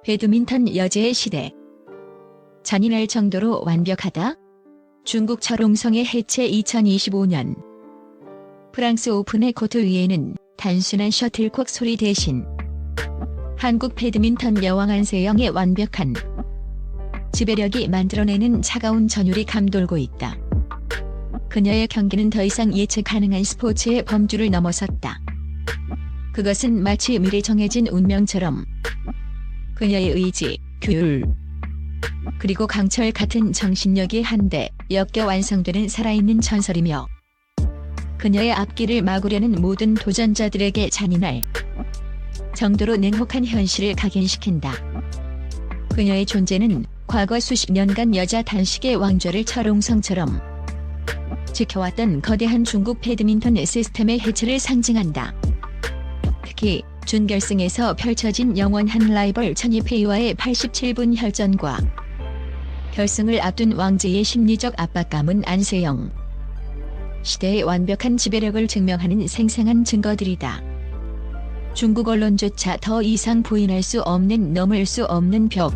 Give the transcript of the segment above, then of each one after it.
배드민턴 여제의 시대. 잔인할 정도로 완벽하다? 중국 철옹성의 해체. 2025년 프랑스 오픈의 코트 위에는 단순한 셔틀콕 소리 대신 한국 배드민턴 여왕 안세영의 완벽한 지배력이 만들어내는 차가운 전율이 감돌고 있다. 그녀의 경기는 더 이상 예측 가능한 스포츠의 범주를 넘어섰다. 그것은 마치 미리 정해진 운명처럼 그녀의 의지, 규율, 그리고 강철 같은 정신력이 한데 엮여 완성되는 살아있는 전설이며 그녀의 앞길을 막으려는 모든 도전자들에게 잔인할 정도로 냉혹한 현실을 각인시킨다. 그녀의 존재는 과거 수십 년간 여자 단식의 왕좌를 철옹성처럼 지켜왔던 거대한 중국 배드민턴 시스템의 해체를 상징한다. 특히 준결승에서 펼쳐진 영원한 라이벌 천이페이와의 87분 혈전과 결승을 앞둔 왕제의 심리적 압박감은 안세영 시대의 완벽한 지배력을 증명하는 생생한 증거들이다. 중국 언론조차 더 이상 부인할 수 없는, 넘을 수 없는 벽.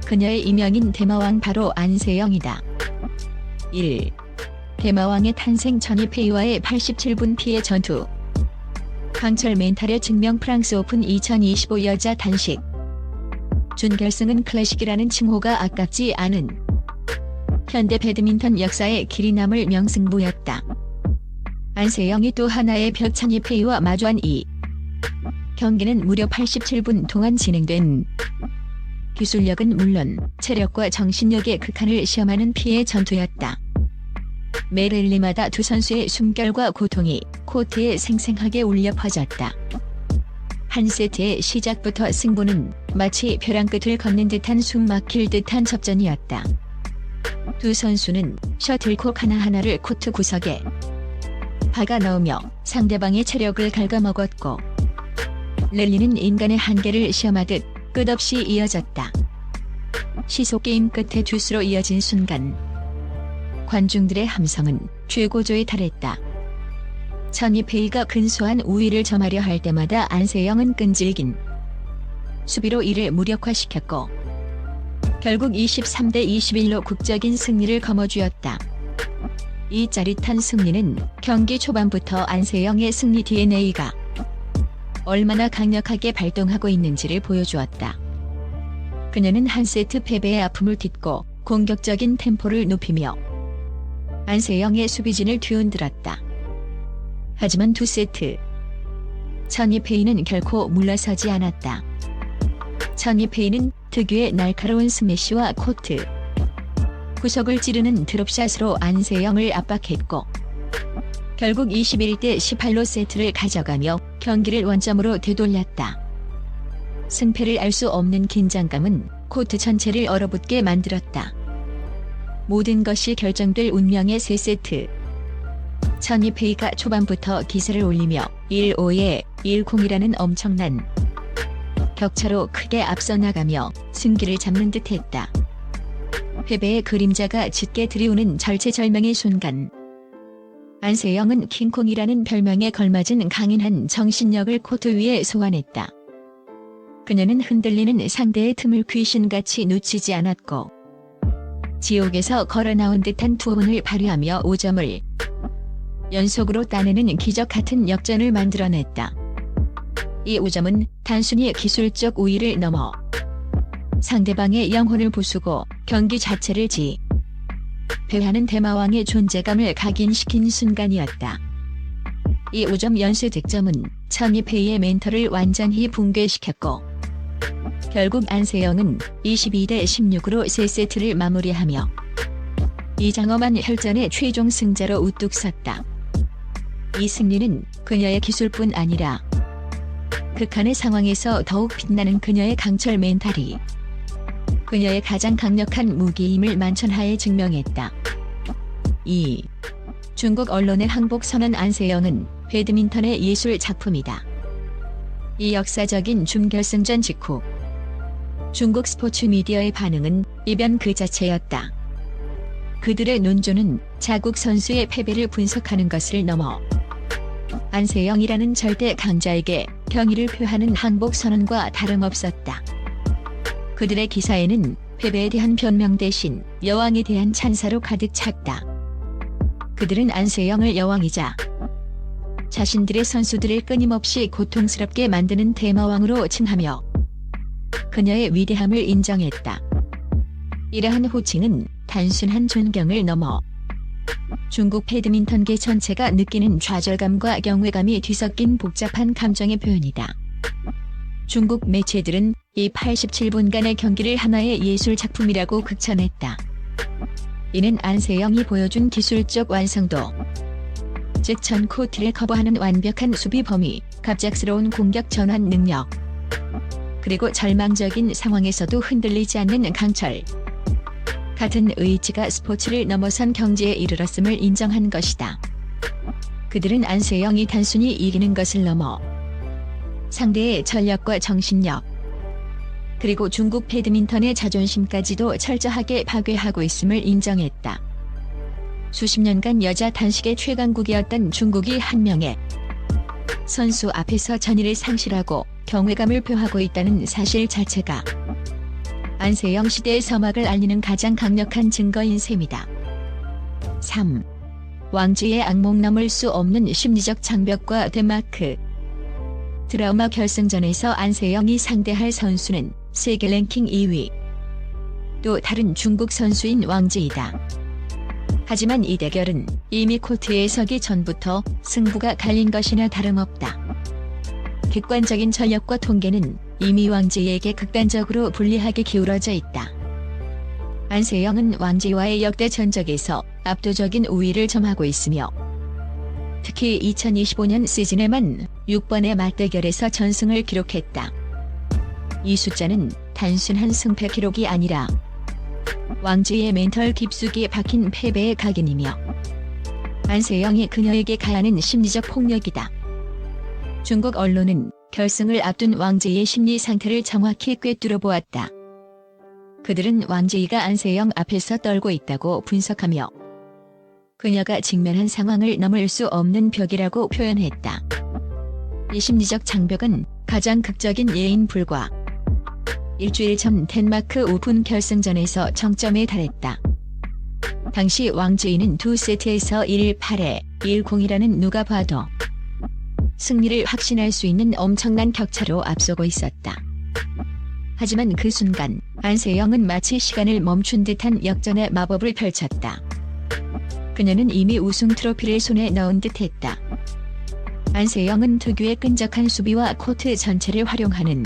그녀의 이명인 대마왕 바로 안세영이다. 1. 대마왕의 탄생. 천이페이와의 87분 피해 전투. 강철 멘탈의 증명. 프랑스 오픈 2025 여자 단식 준결승은 클래식이라는 칭호가 아깝지 않은 현대 배드민턴 역사에 길이 남을 명승부였다. 안세영이 또 하나의 벽. 천이페이와 마주한 이 경기는 무려 87분 동안 진행된 기술력은 물론 체력과 정신력의 극한을 시험하는 피해 전투였다. 매 랠리마다 두 선수의 숨결과 고통이 코트에 생생하게 울려 퍼졌다. 한 세트의 시작부터 승부는 마치 벼랑 끝을 걷는 듯한 숨 막힐 듯한 접전이었다. 두 선수는 셔틀콕 하나하나를 코트 구석에 박아 넣으며 상대방의 체력을 갉아먹었고 랠리는 인간의 한계를 시험하듯 끝없이 이어졌다. 시소게임 끝에 듀스로 이어진 순간 관중들의 함성은 최고조에 달했다. 천이페이가 근소한 우위를 점하려 할 때마다 안세영은 끈질긴 수비로 이를 무력화시켰고 결국 23대 21로 국적인 승리를 거머쥐었다. 이 짜릿한 승리는 경기 초반부터 안세영의 승리 DNA가 얼마나 강력하게 발동하고 있는지를 보여주었다. 그녀는 한 세트 패배의 아픔을 딛고 공격적인 템포를 높이며 안세영의 수비진을 뒤흔들었다. 하지만 두 세트 천이페이는 결코 물러서지 않았다. 천이페이는 특유의 날카로운 스매시와 코트 구석을 찌르는 드롭샷으로 안세영을 압박했고 결국 21대 18로 세트를 가져가며 경기를 원점으로 되돌렸다. 승패를 알 수 없는 긴장감은 코트 전체를 얼어붙게 만들었다. 모든 것이 결정될 운명의 세 세트. 천이페이가 초반부터 기세를 올리며 1-5에 1-0이라는 엄청난 격차로 크게 앞서 나가며 승기를 잡는 듯했다. 패배의 그림자가 짙게 들이오는 절체절명의 순간 안세영은 킹콩이라는 별명에 걸맞은 강인한 정신력을 코트 위에 소환했다. 그녀는 흔들리는 상대의 틈을 귀신같이 놓치지 않았고 지옥에서 걸어나온 듯한 투혼을 발휘하며 5점을 연속으로 따내는 기적 같은 역전을 만들어냈다. 이 5점은 단순히 기술적 우위를 넘어 상대방의 영혼을 부수고 경기 자체를 지배하는 대마왕의 존재감을 각인시킨 순간이었다. 이 5점 연쇄 득점은 천이페이의 멘탈을 완전히 붕괴시켰고 결국 안세영은 22대 16으로 세 세트를 마무리하며 이 장엄한 혈전의 최종 승자로 우뚝 섰다. 이 승리는 그녀의 기술뿐 아니라 극한의 상황에서 더욱 빛나는 그녀의 강철 멘탈이 그녀의 가장 강력한 무기임을 만천하에 증명했다. 2. 중국 언론의 항복 선언. 안세영은 배드민턴의 예술 작품이다. 이 역사적인 준결승전 직후 중국 스포츠 미디어의 반응은 이변 그 자체였다. 그들의 논조는 자국 선수의 패배를 분석하는 것을 넘어 안세영이라는 절대 강자에게 경의를 표하는 항복 선언과 다름없었다. 그들의 기사에는 패배에 대한 변명 대신 여왕에 대한 찬사로 가득 찼다. 그들은 안세영을 여왕이자 자신들의 선수들을 끊임없이 고통스럽게 만드는 대마왕으로 칭하며 그녀의 위대함을 인정했다. 이러한 호칭은 단순한 존경을 넘어 중국 배드민턴계 전체가 느끼는 좌절감과 경외감이 뒤섞인 복잡한 감정의 표현이다. 중국 매체들은 이 87분간의 경기를 하나의 예술 작품이라고 극찬했다. 이는 안세영이 보여준 기술적 완성도, 즉 전 코트를 커버하는 완벽한 수비 범위, 갑작스러운 공격 전환 능력, 그리고 절망적인 상황에서도 흔들리지 않는 강철 같은 의지가 스포츠를 넘어선 경지에 이르렀음을 인정한 것이다. 그들은 안세영이 단순히 이기는 것을 넘어 상대의 전략과 정신력, 그리고 중국 배드민턴의 자존심까지도 철저하게 파괴하고 있음을 인정했다. 수십 년간 여자 단식의 최강국이었던 중국이 한 명의 선수 앞에서 전의를 상실하고 경외감을 표하고 있다는 사실 자체가 안세영 시대의 서막을 알리는 가장 강력한 증거인 셈이다. 3. 왕지의 악몽 넘을 수 없는 심리적 장벽과 덴마크. 드라마 결승전에서 안세영이 상대할 선수는 세계 랭킹 2위. 또 다른 중국 선수인 왕지이다. 하지만 이 대결은 이미 코트에 서기 전부터 승부가 갈린 것이나 다름없다. 객관적인 전력과 통계는 이미 왕지에게 극단적으로 불리하게 기울어져 있다. 안세영은 왕지와의 역대 전적에서 압도적인 우위를 점하고 있으며 특히 2025년 시즌에만 6번의 맞대결에서 전승을 기록했다. 이 숫자는 단순한 승패 기록이 아니라 왕지의 멘털 깊숙이 박힌 패배의 각인이며 안세영이 그녀에게 가하는 심리적 폭력이다. 중국 언론은 결승을 앞둔 왕지의 심리 상태를 정확히 꿰뚫어 보았다. 그들은 왕지가 안세영 앞에서 떨고 있다고 분석하며 그녀가 직면한 상황을 넘을 수 없는 벽이라고 표현했다. 이 심리적 장벽은 가장 극적인 예인 불과 일주일 전 덴마크 오픈 결승전에서 정점에 달했다. 당시 왕지이는 2세트에서 1-8에 1-0이라는 누가 봐도 승리를 확신할 수 있는 엄청난 격차로 앞서고 있었다. 하지만 그 순간 안세영은 마치 시간을 멈춘 듯한 역전의 마법을 펼쳤다. 그녀는 이미 우승 트로피를 손에 넣은 듯했다. 안세영은 특유의 끈적한 수비와 코트 전체를 활용하는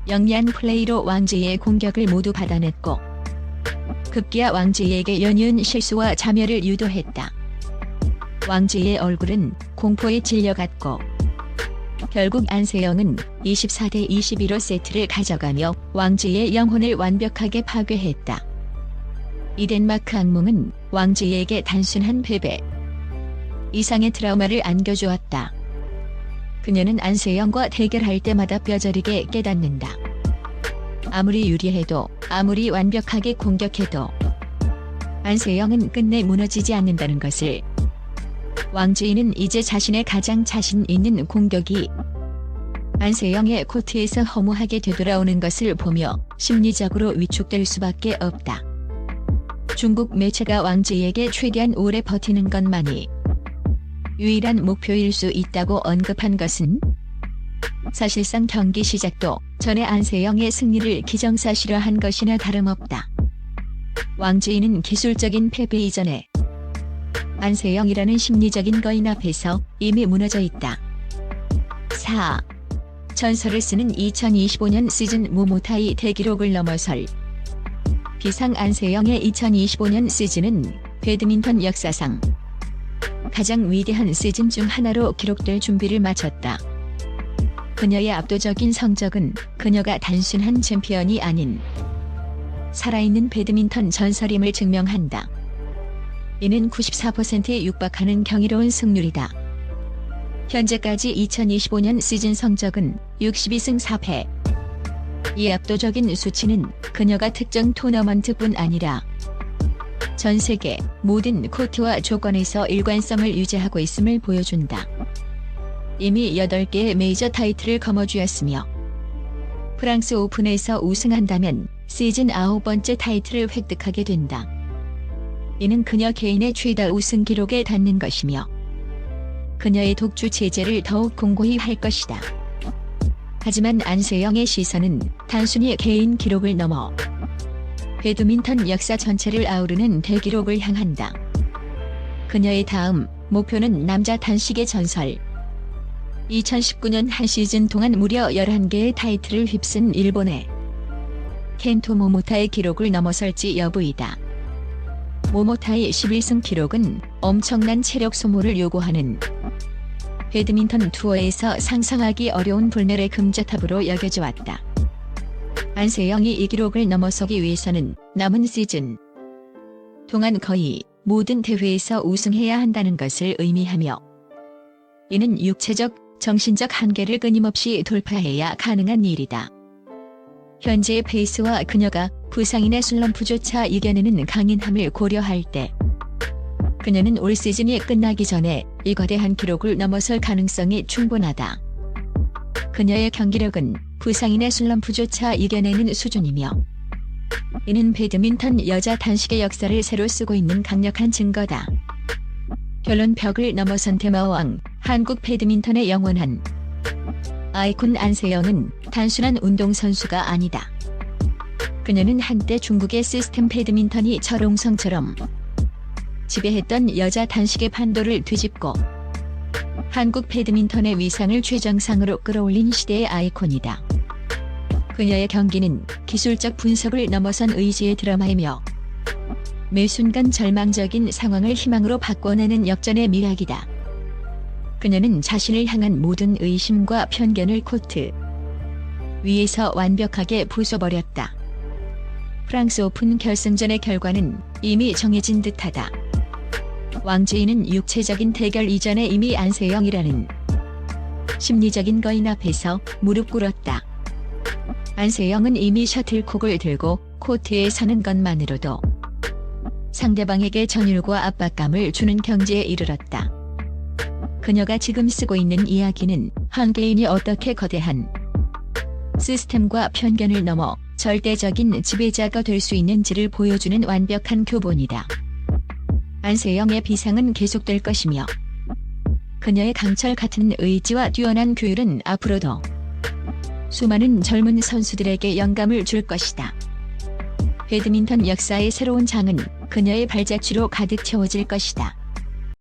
영리한 플레이로 왕지의 공격을 모두 받아냈고 급기야 왕지에게 연이은 실수와 자멸을 유도했다. 왕지의 얼굴은 공포에 질려갔고 결국 안세영은 24-22로 세트를 가져가며 왕지의 영혼을 완벽하게 파괴했다. 이 덴마크 악몽은 왕지에게 단순한 패배 이상의 트라우마를 안겨주었다. 그녀는 안세영과 대결할 때마다 뼈저리게 깨닫는다. 아무리 유리해도 아무리 완벽하게 공격해도 안세영은 끝내 무너지지 않는다는 것을. 왕지이는 이제 자신의 가장 자신 있는 공격이 안세영의 코트에서 허무하게 되돌아오는 것을 보며 심리적으로 위축될 수밖에 없다. 중국 매체가 왕지에게 최대한 오래 버티는 것만이 유일한 목표일 수 있다고 언급한 것은 사실상 경기 시작도 전에 안세영의 승리를 기정사실화한 것이나 다름없다. 왕지이는 기술적인 패배 이전에 안세영이라는 심리적인 거인 앞에서 이미 무너져 있다. 4. 전설을 쓰는 2025년 시즌 모모타이 대기록을 넘어설. 비상 안세영의 2025년 시즌은 배드민턴 역사상 가장 위대한 시즌 중 하나로 기록될 준비를 마쳤다. 그녀의 압도적인 성적은 그녀가 단순한 챔피언이 아닌 살아있는 배드민턴 전설임을 증명한다. 이는 94%에 육박하는 경이로운 승률이다. 현재까지 2025년 시즌 성적은 62승 4패. 이 압도적인 수치는 그녀가 특정 토너먼트뿐 아니라 전 세계 모든 코트와 조건에서 일관성을 유지하고 있음을 보여준다. 이미 8개의 메이저 타이틀을 거머쥐었으며 프랑스 오픈에서 우승한다면 시즌 9번째 타이틀을 획득하게 된다. 이는 그녀 개인의 최다 우승 기록에 닿는 것이며 그녀의 독주 체제를 더욱 공고히 할 것이다. 하지만 안세영의 시선은 단순히 개인 기록을 넘어 배드민턴 역사 전체를 아우르는 대기록을 향한다. 그녀의 다음 목표는 남자 단식의 전설. 2019년 한 시즌 동안 무려 11개의 타이틀을 휩쓴 일본의 켄토 모모타의 기록을 넘어설지 여부이다. 모모타의 11승 기록은 엄청난 체력 소모를 요구하는 배드민턴 투어에서 상상하기 어려운 불멸의 금자탑으로 여겨져 왔다. 안세영이 이 기록을 넘어서기 위해서는 남은 시즌 동안 거의 모든 대회에서 우승해야 한다는 것을 의미하며 이는 육체적, 정신적 한계를 끊임없이 돌파해야 가능한 일이다. 현재의 페이스와 그녀가 부상인의 슬럼프조차 이겨내는 강인함을 고려할 때 그녀는 올 시즌이 끝나기 전에 이 거대한 기록을 넘어설 가능성이 충분하다. 그녀의 경기력은 부상인의 슬럼프조차 이겨내는 수준이며 이는 배드민턴 여자 단식의 역사를 새로 쓰고 있는 강력한 증거다. 결론 벽을 넘어선 대마왕, 한국 배드민턴의 영원한 아이콘 안세영은 단순한 운동선수가 아니다. 그녀는 한때 중국의 시스템 배드민턴이 철옹성처럼 지배했던 여자 단식의 판도를 뒤집고 한국 배드민턴의 위상을 최정상으로 끌어올린 시대의 아이콘이다. 그녀의 경기는 기술적 분석을 넘어선 의지의 드라마이며 매 순간 절망적인 상황을 희망으로 바꿔내는 역전의 미학이다. 그녀는 자신을 향한 모든 의심과 편견을 코트 위에서 완벽하게 부숴버렸다. 프랑스 오픈 결승전의 결과는 이미 정해진 듯하다. 왕제이는 육체적인 대결 이전에 이미 안세영이라는 심리적인 거인 앞에서 무릎 꿇었다. 안세영은 이미 셔틀콕을 들고 코트에 서는 것만으로도 상대방에게 전율과 압박감을 주는 경지에 이르렀다. 그녀가 지금 쓰고 있는 이야기는 한 개인이 어떻게 거대한 시스템과 편견을 넘어 절대적인 지배자가 될 수 있는지를 보여주는 완벽한 교본이다. 안세영의 비상은 계속될 것이며 그녀의 강철 같은 의지와 뛰어난 규율은 앞으로도 수많은 젊은 선수들에게 영감을 줄 것이다. 배드민턴 역사의 새로운 장은 그녀의 발자취로 가득 채워질 것이다.